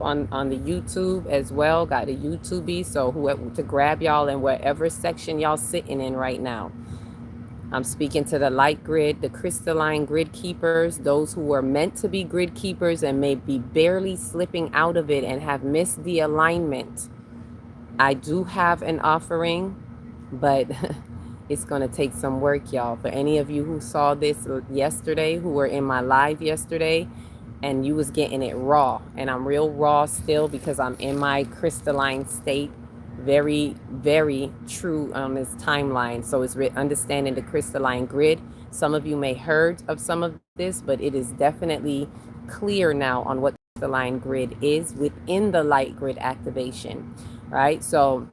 on the YouTube as well. Got the YouTube, so whoever to grab y'all in whatever section y'all sitting in right now. I'm speaking to the light grid, the crystalline grid keepers, those who were meant to be grid keepers and may be barely slipping out of it and have missed the alignment. I do have an offering, but it's going to take some work, y'all. For any of you who saw this yesterday, who were in my live yesterday, and you was getting it raw, and I'm real raw still because I'm in my crystalline state, very, very true on this timeline. So it's understanding the crystalline grid. Some of you may heard of some of this, but it is definitely clear now on what the crystalline grid is within the light grid activation, right? So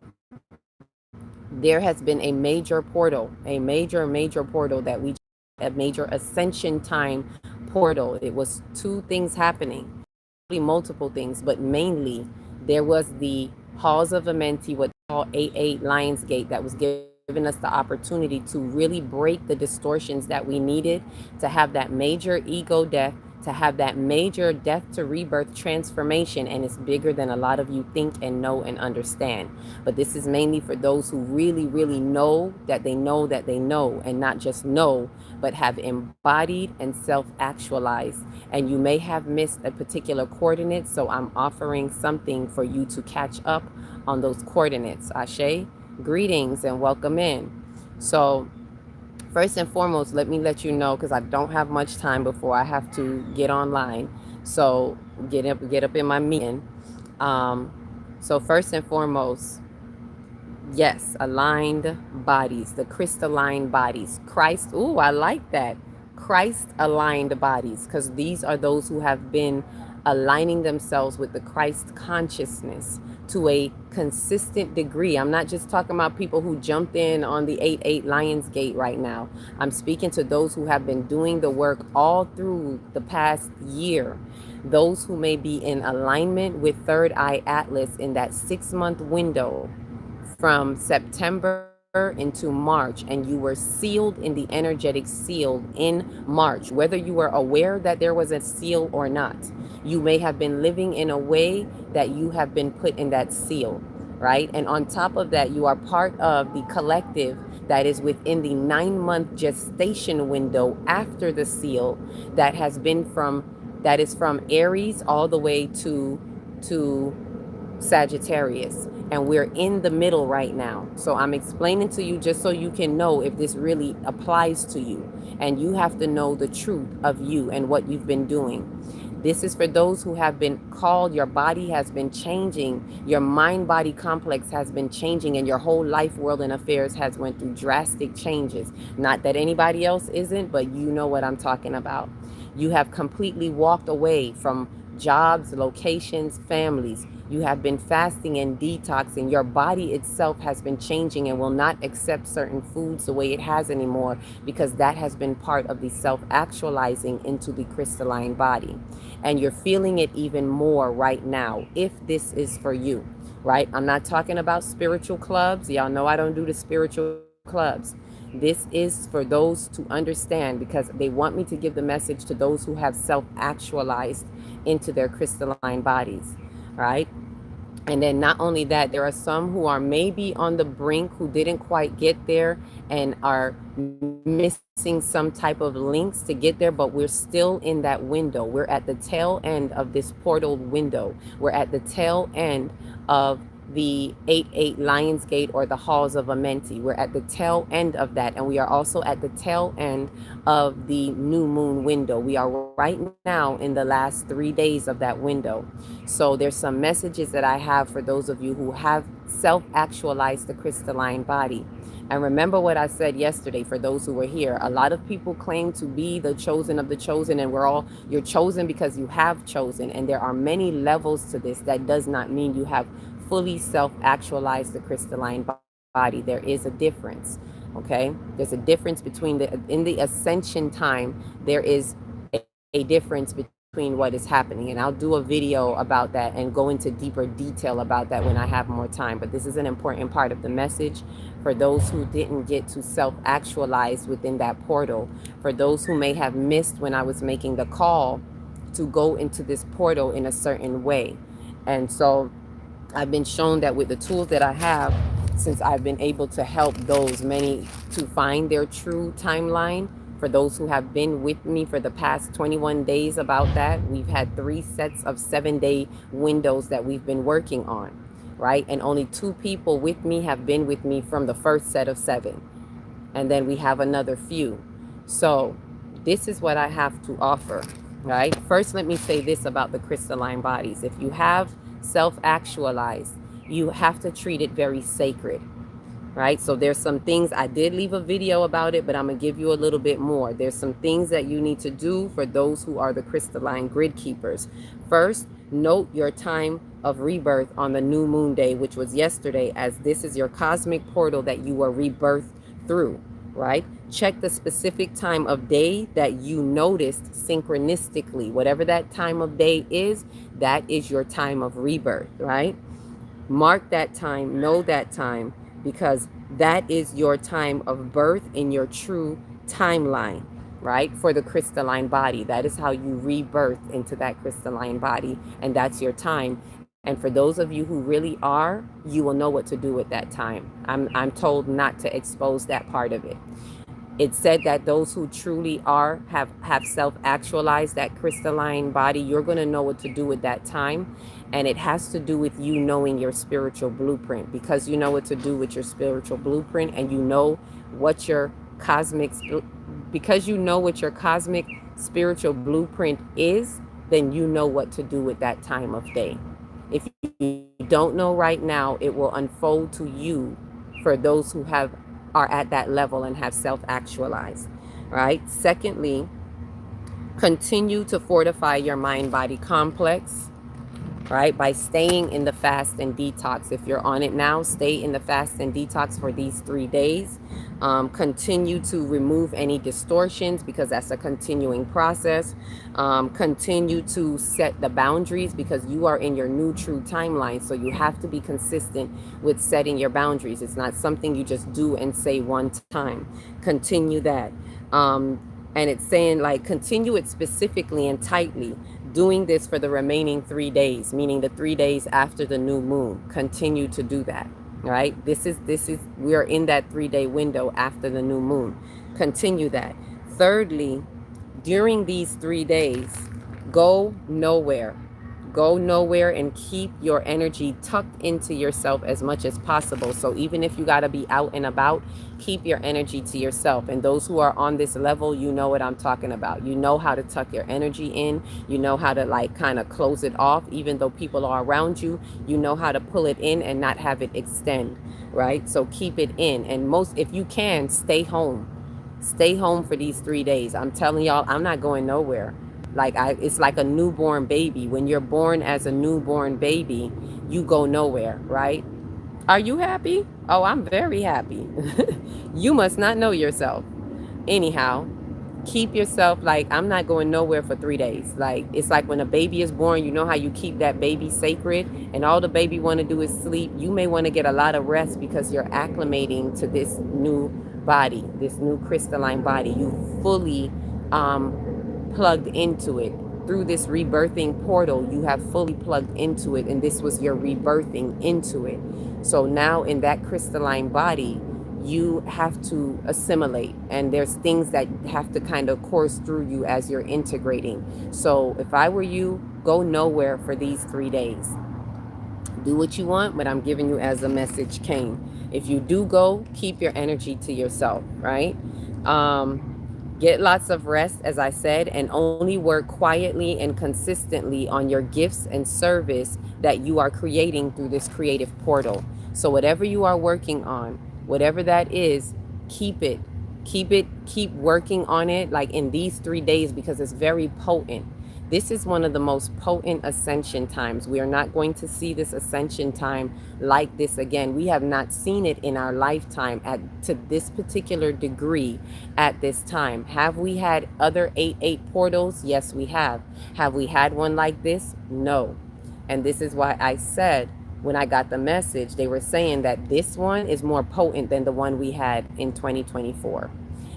there has been a major portal, a major portal that we, a major ascension time portal. It was two things happening, multiple things, but mainly there was the halls of Amenti, what they call 88 Lionsgate, that was giving us the opportunity to really break the distortions that we needed to have that major ego death, to have that major death to rebirth transformation. And it's bigger than a lot of you think and know and understand. But this is mainly for those who really know that they know that they know, and not just know, but have embodied and self-actualized. And you may have missed a particular coordinate, so I'm offering something for you to catch up on those coordinates. Ashe, greetings and welcome in. So first and foremost, let me let you know, because I don't have much time before I have to get online. So get up in my meeting. So first and foremost, yes, aligned bodies, the crystalline bodies. Christ, ooh, I like that. Christ aligned bodies, because these are those who have been aligning themselves with the Christ consciousness to a consistent degree. I'm not just talking about people who jumped in on the 88 Lionsgate right now. I'm speaking to those who have been doing the work all through the past year. Those who may be in alignment with Third Eye Atlas in that 6-month window from September into March, and you were sealed in the energetic seal in March, whether you were aware that there was a seal or not. You may have been living in a way that you have been put in that seal, right? And on top of that, you are part of the collective that is within the 9-month gestation window after the seal, that has been that is from Aries all the way to Sagittarius, and we're in the middle right now. So I'm explaining to you just so you can know if this really applies to you, and you have to know the truth of you and what you've been doing. This is for those who have been called, your body has been changing, your mind-body complex has been changing, and your whole life, world, and affairs has went through drastic changes. Not that anybody else isn't, but you know what I'm talking about. You have completely walked away from jobs, locations, families. You have been fasting and detoxing. Your body itself has been changing and will not accept certain foods the way it has anymore, because that has been part of the self-actualizing into the crystalline body. And you're feeling it even more right now, if this is for you, right? I'm not talking about spiritual clubs. Y'all know I don't do the spiritual clubs. This is for those to understand, because they want me to give the message to those who have self-actualized into their crystalline bodies, right? And then not only that, there are some who are maybe on the brink, who didn't quite get there and are missing some type of links to get there, but we're still in that window. We're at the tail end of this portal window. We're at the tail end of the 88 Lionsgate, or the halls of Amenti. We're at the tail end of that, and we are also at the tail end of the new moon window. We are right now in the last 3 days of that window. So there's some messages that I have for those of you who have self-actualized the crystalline body. And remember what I said yesterday, for those who were here. A lot of people claim to be the chosen of the chosen, and you're chosen because you have chosen. And there are many levels to this. That does not mean you have fully self-actualized the crystalline body. There is a difference, okay? There's a difference between in the ascension time, there is a difference between what is happening. And I'll do a video about that and go into deeper detail about that when I have more time. But this is an important part of the message for those who didn't get to self-actualize within that portal, for those who may have missed when I was making the call to go into this portal in a certain way. And so I've been shown that with the tools that I have, since I've been able to help those many to find their true timeline, for those who have been with me for the past 21 days about that, we've had 3 sets of 7-day windows that we've been working on, right? And only 2 people with me have been with me from the first set of 7. And then we have another few. So this is what I have to offer, right? First, let me say this about the crystalline bodies. If you have self-actualized, you have to treat it very sacred, right? So there's some things, I did leave a video about it, but I'm gonna give you a little bit more. There's some things that you need to do for those who are the crystalline grid keepers. First, note your time of rebirth on the new moon day, which was yesterday, as this is your cosmic portal that you were rebirthed through, right? Check the specific time of day that you noticed synchronistically. Whatever that time of day is, that is your time of rebirth, right? Mark that time, know that time, because that is your time of birth in your true timeline, right? For the crystalline body. That is how you rebirth into that crystalline body, and that's your time. And for those of you who really are, you will know what to do with that time. I'm told not to expose that part of it. It said that those who truly are, have self-actualized that crystalline body, you're going to know what to do with that time. And it has to do with you knowing your spiritual blueprint, because you know what to do with your spiritual blueprint, and you know what your because you know what your cosmic spiritual blueprint is, then you know what to do with that time of day. If you don't know right now, it will unfold to you for those who are at that level and have self-actualized, right? Secondly, continue to fortify your mind-body complex, right? By staying in the fast and detox. If you're on it now, stay in the fast and detox for these 3 days. Continue to remove any distortions, because that's a continuing process. Continue to set the boundaries, because you are in your new true timeline. So you have to be consistent with setting your boundaries. It's not something you just do and say one time. Continue that. And it's saying, like, continue it specifically and tightly, doing this for the remaining 3 days, meaning the 3 days after the new moon. Continue to do that, right? We are in that 3-day window after the new moon. Continue that. Thirdly, during these 3 days, go nowhere. Go nowhere and keep your energy tucked into yourself as much as possible. So even if you got to be out and about, keep your energy to yourself. And those who are on this level, you know what I'm talking about. You know how to tuck your energy in. You know how to, like, kind of close it off. Even though people are around you, you know how to pull it in and not have it extend, right? So keep it in. And if you can, stay home. Stay home for these 3 days. I'm telling y'all, I'm not going nowhere. It's like a newborn baby. When you're born as a newborn baby, you go nowhere, right? Are you happy? Oh, I'm very happy. You must not know yourself. Anyhow, keep yourself, like, I'm not going nowhere for 3 days. Like, it's like when a baby is born, you know how you keep that baby sacred, and all the baby want to do is sleep. You may want to get a lot of rest, because you're acclimating to this new body, this new crystalline body. You fully plugged into it through this rebirthing portal. You have fully plugged into it, and this was your rebirthing into it. So now in that crystalline body, you have to assimilate, and there's things that have to kind of course through you as you're integrating. So if I were you, go nowhere for these 3 days. Do what you want, but I'm giving you as the message came. If you do go, keep your energy to yourself, right? Get lots of rest, as I said, and only work quietly and consistently on your gifts and service that you are creating through this creative portal. So whatever you are working on, whatever that is, keep working on it, like in these 3 days, because it's very potent. This is one of the most potent ascension times. We are not going to see this ascension time like this again. We have not seen it in our lifetime to this particular degree at this time. Have we had other 8/8 portals? Yes, we have. Have we had one like this? No. And this is why I said, when I got the message, they were saying that this one is more potent than the one we had in 2024.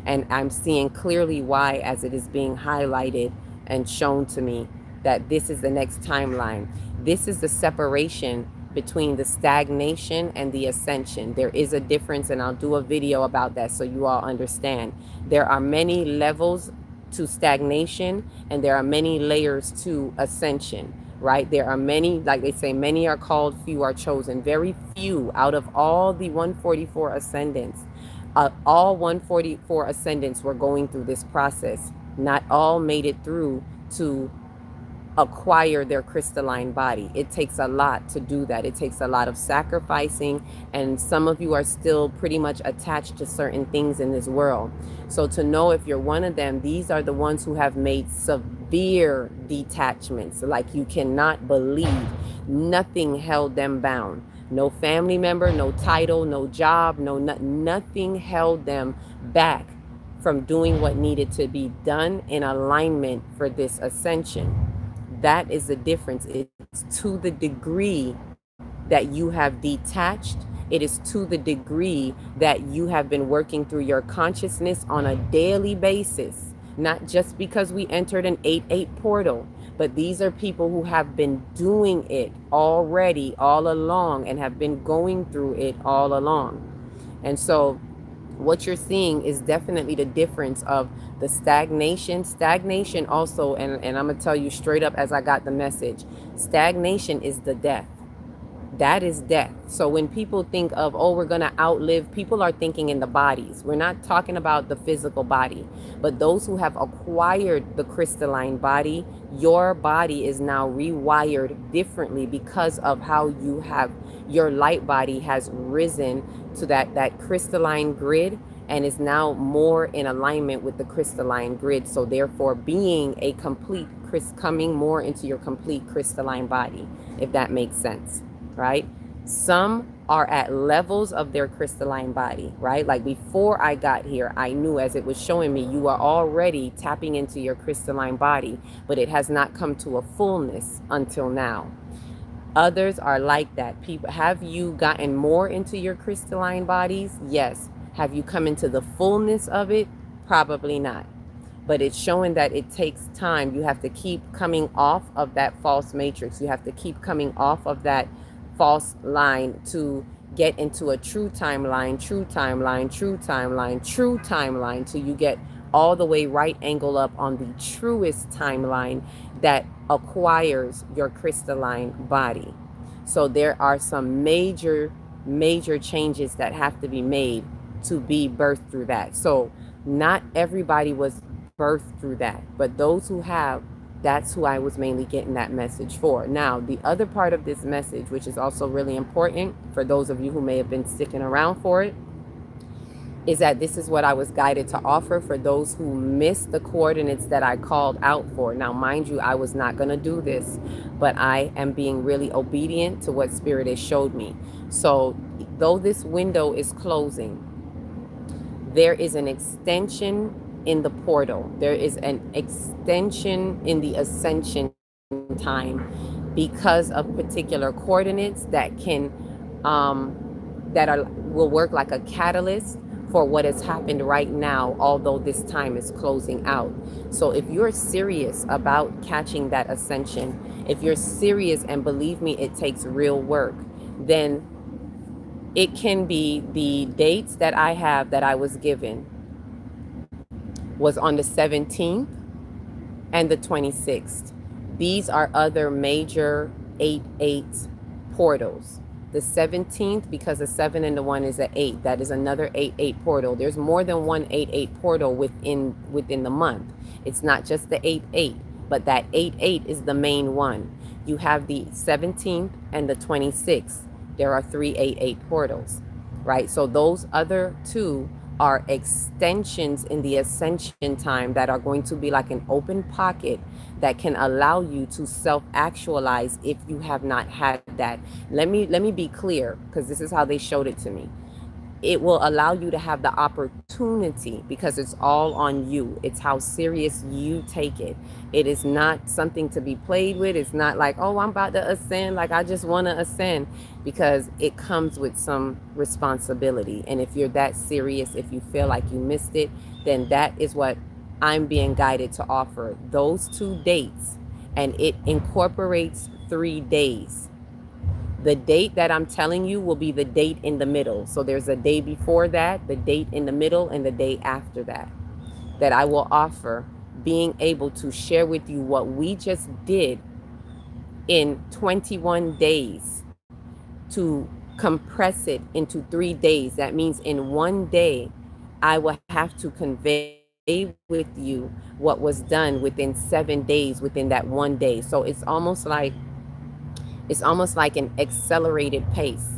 And I'm seeing clearly why, as it is being highlighted and shown to me, that this is the next timeline. This is the separation between the stagnation and the ascension. There is a difference, and I'll do a video about that so you all understand. There are many levels to stagnation, and there are many layers to ascension, right? There are many, like they say, many are called, few are chosen. Very few out of all the 144 ascendants, all 144 ascendants were going through this process. Not all made it through to acquire their crystalline body. It takes a lot to do that. It takes a lot of sacrificing, and some of you are still pretty much attached to certain things in this world. So to know if you're one of them, these are the ones who have made severe detachments, like you cannot believe. Nothing held them bound. No family member, no title, no job, nothing held them back from doing what needed to be done in alignment for this ascension. That is the difference. It's to the degree that you have detached. It is to the degree that you have been working through your consciousness on a daily basis. Not just because we entered an 8-8 portal, but these are people who have been doing it already all along and have been going through it all along. And so what you're seeing is definitely the difference of the stagnation also, and I'm gonna tell you straight up as I got the message, stagnation is the death. That is death. So when people think of, oh, we're gonna outlive, people are thinking in the bodies. We're not talking about the physical body, but those who have acquired the crystalline body, your body is now rewired differently because of how you have, your light body has risen to that crystalline grid and is now more in alignment with the crystalline grid. So therefore being a complete, coming more into your complete crystalline body, if that makes sense, right? Some are at levels of their crystalline body, right? Like before I got here, I knew as it was showing me, you are already tapping into your crystalline body, but it has not come to a fullness until now. Others are like that. People, have you gotten more into your crystalline bodies? Yes. Have you come into the fullness of it? Probably not. But it's showing that it takes time. You have to keep coming off of that false matrix. You have to keep coming off of that false line to get into a true timeline, true timeline, true timeline, true timeline, till you get all the way right angle up on the truest timeline that acquires your crystalline body. So there are some major changes that have to be made to be birthed through that. So not everybody was birthed through that, but those who have, that's who I was mainly getting that message for. Now, the other part of this message, which is also really important for those of you who may have been sticking around for it, is that this is what I was guided to offer for those who missed the coordinates that I called out for. Now, mind you, I was not going to do this, but I am being really obedient to what Spirit has showed me. So though this window is closing, there is an extension in the portal. There is an extension in the ascension time because of particular coordinates that can, will work like a catalyst for what has happened right now, although this time is closing out. So if you're serious about catching that ascension, if you're serious, and believe me, it takes real work, then it can be the dates that I have that I was given was on the 17th and the 26th. These are other major 8-8 portals. The 17th, because the 7 and the 1 is an 8. That is another 8-8 portal. There's more than one 8-8 portal within the month. It's not just the 8-8, but that 8-8 is the main one. You have the 17th and the 26th. There are 3 8-8 portals, right? So those other two are extensions in the ascension time that are going to be like an open pocket that can allow you to self-actualize if you have not had that. Let me be clear, because this is how they showed it to me. It will allow you to have the opportunity, because it's all on you. It's how serious you take it. It is not something to be played with. It's not like, oh, I'm about to ascend, like I just want to ascend, because it comes with some responsibility. And if you're that serious, if you feel like you missed it, then that is what I'm being guided to offer. Those 2 dates, and it incorporates 3 days. The date that I'm telling you will be the date in the middle. So there's a day before that, the date in the middle, and the day after that, that I will offer being able to share with you what we just did in 21 days to compress it into 3 days. That means in one day, I will have to convey with you what was done within 7 days within that one day. So it's almost like an accelerated pace.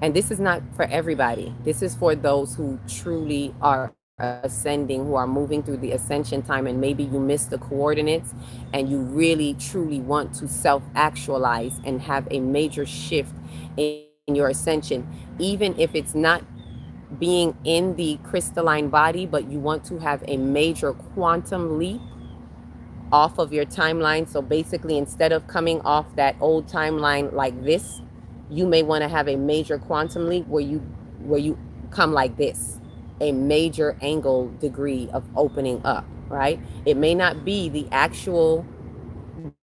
And this is not for everybody. This is for those who truly are ascending, who are moving through the ascension time, and maybe you missed the coordinates and you really truly want to self-actualize and have a major shift in your ascension, even if it's not being in the crystalline body, but you want to have a major quantum leap off of your timeline. So basically, instead of coming off that old timeline like this, you may want to have a major quantum leap where you come like this, a major angle degree of opening up, right? It may not be the actual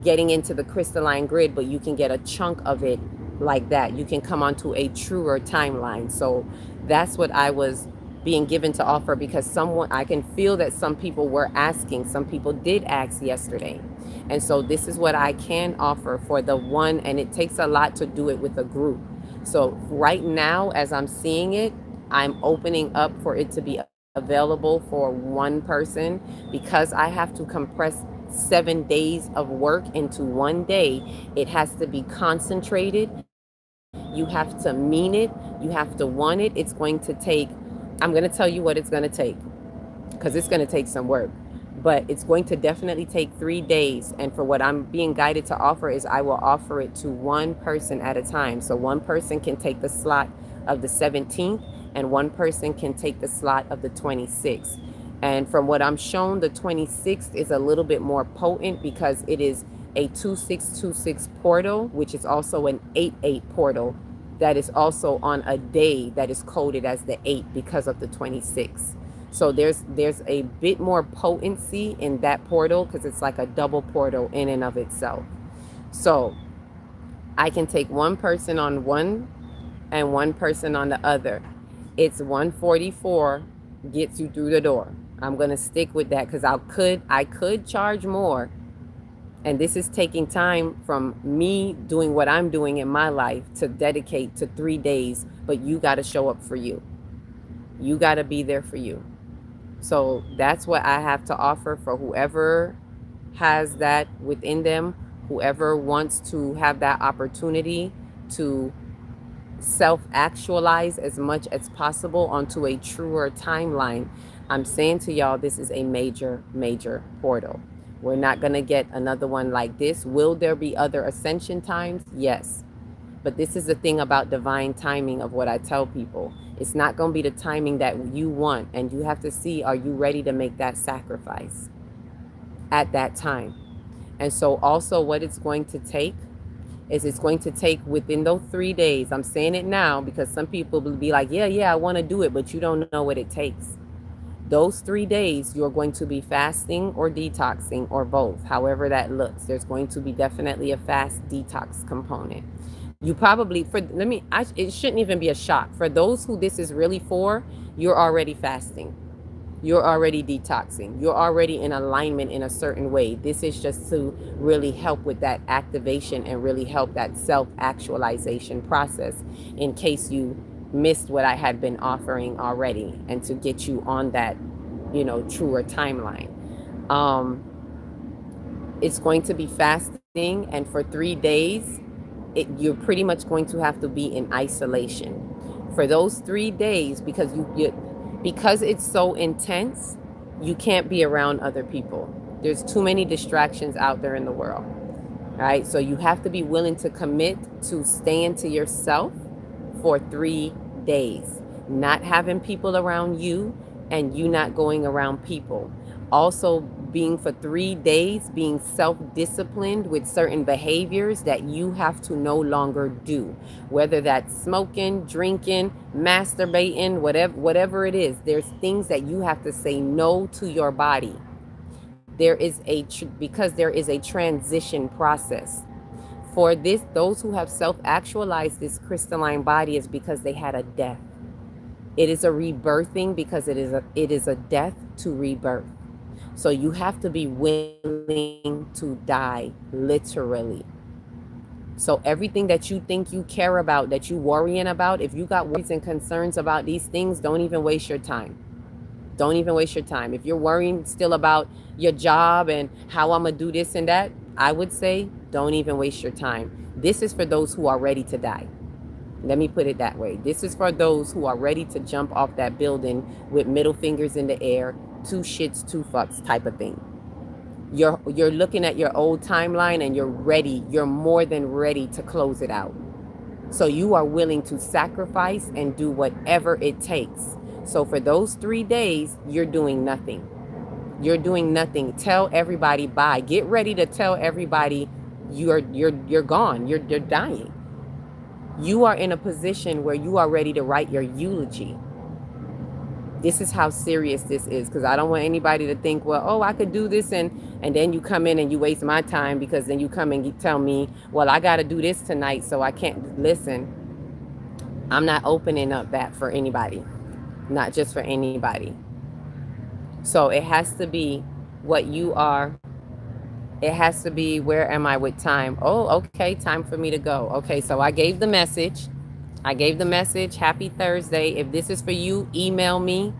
getting into the crystalline grid, but you can get a chunk of it like that. You can come onto a truer timeline. So that's what I was being given to offer, because I can feel that some people were asking, some people did ask yesterday. And so this is what I can offer for the one, and it takes a lot to do it with a group. So right now, as I'm seeing it, I'm opening up for it to be available for one person, because I have to compress 7 days of work into one day. It has to be concentrated. You have to mean it. You have to want it. It's going to take, I'm going to tell you what it's going to take, because it's going to take some work, but it's going to definitely take 3 days. And for what I'm being guided to offer is I will offer it to one person at a time. So one person can take the slot of the 17th and one person can take the slot of the 26th. And from what I'm shown, the 26th is a little bit more potent because it is a 2626 portal, which is also an 88 portal that is also on a day that is coded as the 8 because of the 26. So there's a bit more potency in that portal because it's like a double portal in and of itself. So I can take one person on one and one person on the other. It's 144 gets you through the door. I'm going to stick with that because I could charge more. And this is taking time from me doing what I'm doing in my life to dedicate to 3 days, but you got to show up for you. You got to be there for you. So that's what I have to offer for whoever has that within them, whoever wants to have that opportunity to self-actualize as much as possible onto a truer timeline. I'm saying to y'all, this is a major, major portal. We're not going to get another one like this. Will there be other ascension times? Yes. But this is the thing about divine timing of what I tell people. It's not going to be the timing that you want. And you have to see, are you ready to make that sacrifice at that time? And so also what it's going to take is it's going to take within those 3 days. I'm saying it now because some people will be like, yeah, I want to do it, but you don't know what it takes. Those 3 days, you're going to be fasting or detoxing or both, however that looks. There's going to be definitely a fast detox component. You probably, it shouldn't even be a shock. For those who this is really for, you're already fasting. You're already detoxing. You're already in alignment in a certain way. This is just to really help with that activation and really help that self-actualization process in case you missed what I had been offering already, and to get you on that, truer timeline. It's going to be fasting, and for 3 days, you're pretty much going to have to be in isolation for those 3 days because because it's so intense, you can't be around other people. There's too many distractions out there in the world, right? So you have to be willing to commit to staying to yourself for 3 days, not having people around you and you not going around people. Also being for 3 days, being self-disciplined with certain behaviors that you have to no longer do, whether that's smoking, drinking, masturbating, whatever it is. There's things that you have to say no to your body. Because there is a transition process For this, those who have self-actualized this crystalline body is because they had a death. It is a rebirthing because it is a death to rebirth. So you have to be willing to die, literally. So everything that you think you care about, that you worrying about, if you got worries and concerns about these things, don't even waste your time. Don't even waste your time. If you're worrying still about your job and how I'm going to do this and that, I would say don't even waste your time. This is for those who are ready to die. Let me put it that way. This is for those who are ready to jump off that building with middle fingers in the air, two shits, two fucks type of thing. You're looking at your old timeline and you're ready. You're more than ready to close it out. So you are willing to sacrifice and do whatever it takes. So for those 3 days, you're doing nothing. You're doing nothing. Tell everybody bye. Get ready to tell everybody you're gone. You're dying. You are in a position where you are ready to write your eulogy. This is how serious this is, because I don't want anybody to think, well, oh, I could do this, and then you come in and you waste my time, because then you come and you tell me, well, I got to do this tonight, so I can't listen. I'm not opening up that for anybody, not just for anybody. So it has to be what you are. It has to be, where am I with time? Oh, okay, time for me to go. Okay, so I gave the message. Happy Thursday. If this is for you, email me,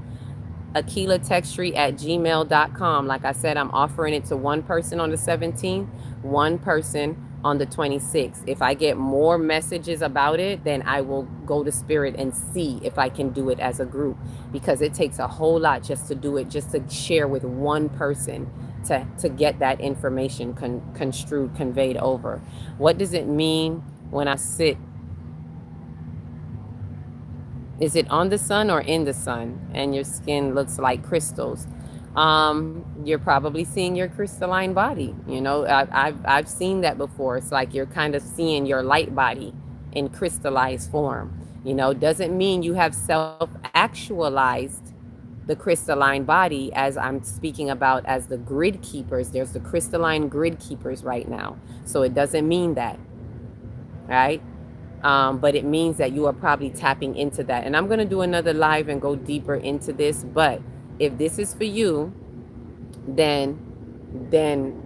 akilatextry@gmail.com. Like I said, I'm offering it to one person on the 17th, one person on the 26th. If I get more messages about it, then I will go to Spirit and see if I can do it as a group, because it takes a whole lot just to do it, just to share with one person, to get that information construed, conveyed over. What does it mean when I sit? Is it on the sun or in the sun and your skin looks like crystals? You're probably seeing your crystalline body. You know, I've seen that before. It's like you're kind of seeing your light body in crystallized form. You know, doesn't mean you have self-actualized the crystalline body, as I'm speaking about as the grid keepers. There's the crystalline grid keepers right now. So it doesn't mean that, right? But it means that you are probably tapping into that. And I'm going to do another live and go deeper into this. But if this is for you, then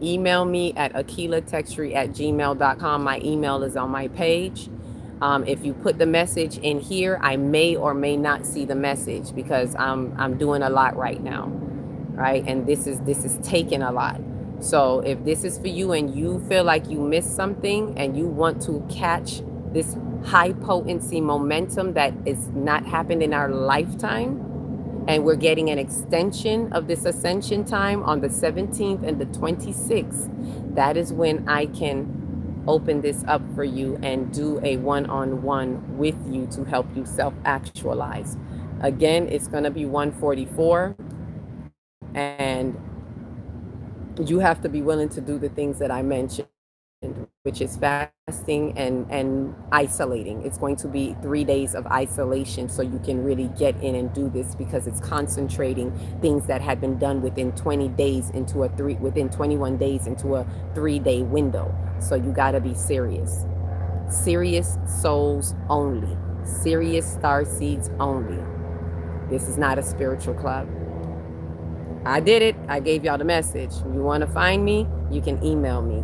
email me at akilatextry@gmail.com. My email is on my page. If you put the message in here, I may or may not see the message, because I'm doing a lot right now, right? And this is taking a lot. So if this is for you and you feel like you missed something and you want to catch this high potency momentum that is not happened in our lifetime, and we're getting an extension of this ascension time on the 17th and the 26th, that is when I can open this up for you and do a one-on-one with you to help you self-actualize. Again, it's going to be 144, and you have to be willing to do the things that I mentioned, which is fasting and isolating. It's going to be 3 days of isolation, so you can really get in and do this, because it's concentrating things that had been done within 20 days into within 21 days into a 3-day window. So you got to be serious. Serious souls only. Serious star seeds only. This is not a spiritual club. I did it. I gave y'all the message. You want to find me? You can email me.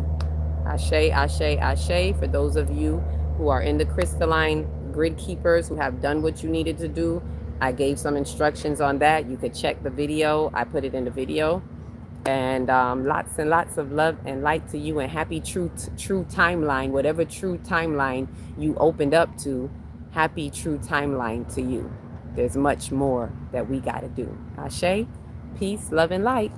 Ashe, ashe, ashe. For those of you who are in the crystalline grid keepers, who have done what you needed to do, I gave some instructions on that. You could check the video. I put it in the video. And lots and lots of love and light to you, and happy true timeline, whatever true timeline you opened up to. Happy true timeline to you. There's much more that we got to do. Ashe, peace, love, and light.